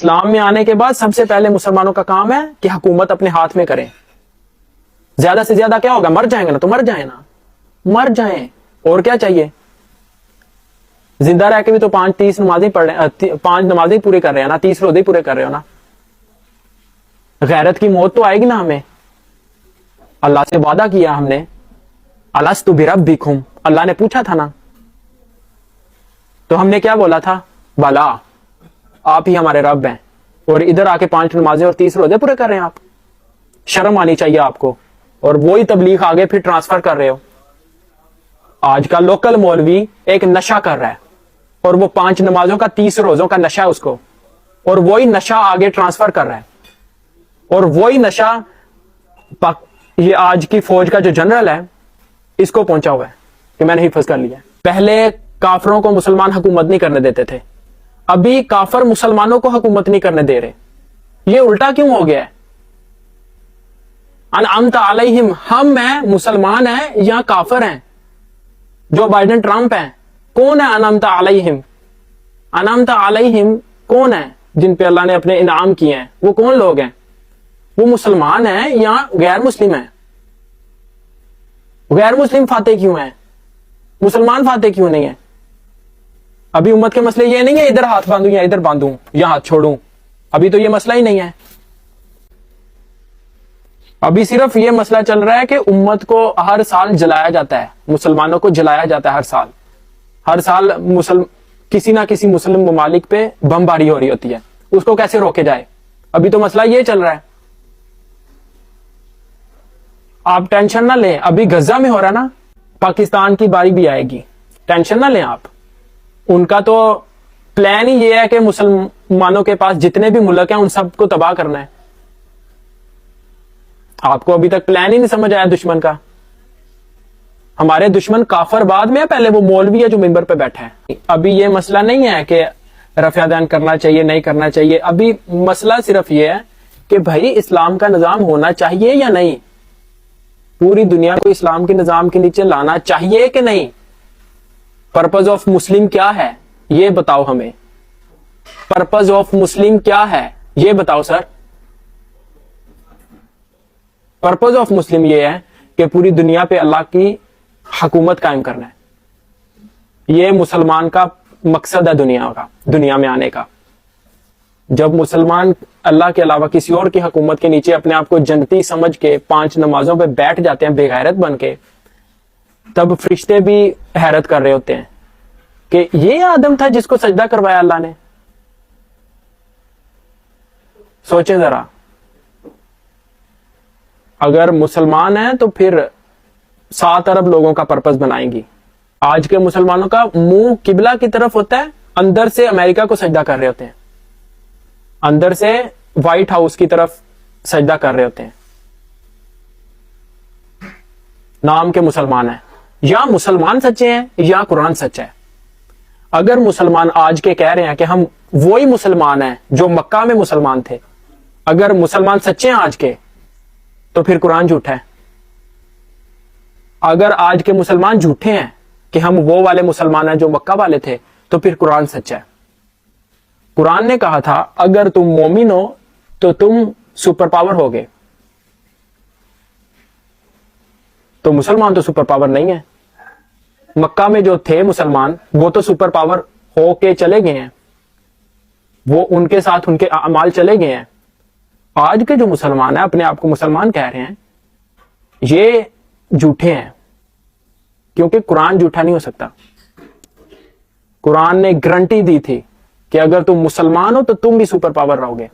اسلام میں آنے کے بعد سب سے پہلے مسلمانوں کا کام ہے کہ حکومت اپنے ہاتھ میں کریں. زیادہ سے زیادہ کیا ہوگا؟ مر جائیں گے نا. تو مر جائیں نا, مر جائیں, اور کیا چاہیے؟ زندہ رہ کے بھی تو 5 نمازیں پڑھ رہے ہیں, 5 نمازیں پورے کر رہے ہیں نا, 30 روزے پورے کر رہے ہو نا. غیرت کی موت تو آئے گی نا ہمیں. اللہ سے وعدہ کیا ہم نے, الست بربکم, اللہ نے پوچھا تھا نا, تو ہم نے کیا بولا تھا؟ بلا, آپ ہی ہمارے رب ہیں. اور ادھر آ کے 5 نمازیں اور 30 روزے پورے کر رہے ہیں آپ. شرم آنی چاہیے آپ کو. اور وہی تبلیغ آگے پھر ٹرانسفر کر رہے ہو. آج کا لوکل مولوی ایک نشہ کر رہا ہے, اور وہ 5 نمازوں کا 30 روزوں کا نشہ ہے اس کو, اور وہی نشہ آگے ٹرانسفر کر رہا ہے. اور وہی نشہ یہ آج کی فوج کا جو جنرل ہے اس کو پہنچا ہوا ہے کہ میں نے حفظ کر لیا. پہلے کافروں کو مسلمان حکومت نہیں کرنے دیتے تھے, ابھی کافر مسلمانوں کو حکومت نہیں کرنے دے رہے. یہ الٹا کیوں ہو گیا ہے؟ انعمت علیہم, ہم ہیں مسلمان ہیں یا کافر ہیں؟ جو بائیڈن ٹرمپ ہیں, کون ہے انعمت علیہم؟ انعمت علیہم کون ہے جن پہ اللہ نے اپنے انعام کیے ہیں؟ وہ کون لوگ ہیں؟ وہ مسلمان ہیں یا غیر مسلم ہیں؟ غیر مسلم فاتح کیوں ہیں, مسلمان فاتح کیوں نہیں ہے؟ ابھی امت کے مسئلے یہ نہیں ہے ادھر ہاتھ باندھوں یا ادھر باندھوں یا ہاتھ چھوڑوں, ابھی تو یہ مسئلہ ہی نہیں ہے. ابھی صرف یہ مسئلہ چل رہا ہے کہ امت کو ہر سال جلایا جاتا ہے, مسلمانوں کو جلایا جاتا ہے ہر سال کسی نہ کسی مسلم ممالک پہ بم باری ہو رہی ہوتی ہے, اس کو کیسے روکے جائے. ابھی تو مسئلہ یہ چل رہا ہے. آپ ٹینشن نہ لیں, ابھی غزہ میں ہو رہا ہے نا, پاکستان کی باری بھی آئے گی, ٹینشن نہ لیں آپ. ان کا تو پلان ہی یہ ہے کہ مسلمانوں کے پاس جتنے بھی ملک ہیں ان سب کو تباہ کرنا ہے. آپ کو ابھی تک پلان ہی نہیں سمجھ آیا دشمن کا. ہمارے دشمن کافر بعد میں ہے, پہلے وہ مولوی ہے جو منبر پہ بیٹھا ہے. ابھی یہ مسئلہ نہیں ہے کہ رفع دین کرنا چاہیے نہیں کرنا چاہیے, ابھی مسئلہ صرف یہ ہے کہ بھائی اسلام کا نظام ہونا چاہیے یا نہیں, پوری دنیا کو اسلام کے نظام کے نیچے لانا چاہیے کہ نہیں. پرپز آف مسلم کیا ہے یہ بتاؤ ہمیں, پرپز آف مسلم کیا ہے یہ بتاؤ سر. پرپز آف مسلم یہ ہے کہ پوری دنیا پہ اللہ کی حکومت قائم کرنا ہے. یہ مسلمان کا مقصد ہے دنیا میں آنے کا. جب مسلمان اللہ کے علاوہ کسی اور کی حکومت کے نیچے اپنے آپ کو جنتی سمجھ کے 5 نمازوں پہ بیٹھ جاتے ہیں بے غیرت بن کے, تب فرشتے بھی حیرت کر رہے ہوتے ہیں کہ یہ آدم تھا جس کو سجدہ کروایا اللہ نے. سوچیں ذرا, اگر مسلمان ہیں تو پھر 7 ارب لوگوں کا پرپس بنائیں گی. آج کے مسلمانوں کا منہ قبلہ کی طرف ہوتا ہے, اندر سے امریکہ کو سجدہ کر رہے ہوتے ہیں, اندر سے وائٹ ہاؤس کی طرف سجدہ کر رہے ہوتے ہیں. نام کے مسلمان ہیں, یا مسلمان سچے ہیں یا قرآن سچا ہے. اگر مسلمان آج کے کہہ رہے ہیں کہ ہم وہی مسلمان ہیں جو مکہ میں مسلمان تھے, اگر مسلمان سچے ہیں آج کے, تو پھر قرآن جھوٹا ہے. اگر آج کے مسلمان جھوٹے ہیں کہ ہم وہ والے مسلمان ہیں جو مکہ والے تھے, تو پھر قرآن سچا ہے. قرآن نے کہا تھا اگر تم مومن ہو تو تم سپر پاور ہوگے. تو مسلمان تو سپر پاور نہیں ہے. مکہ میں جو تھے مسلمان وہ تو سپر پاور ہو کے چلے گئے ہیں, وہ ان کے ساتھ ان کے اعمال چلے گئے ہیں. آج کے جو مسلمان ہیں اپنے آپ کو مسلمان کہہ رہے ہیں, یہ جھوٹے ہیں, کیونکہ قرآن جھوٹا نہیں ہو سکتا. قرآن نے گارنٹی دی تھی کہ اگر تم مسلمان ہو تو تم بھی سپر پاور رہو گے.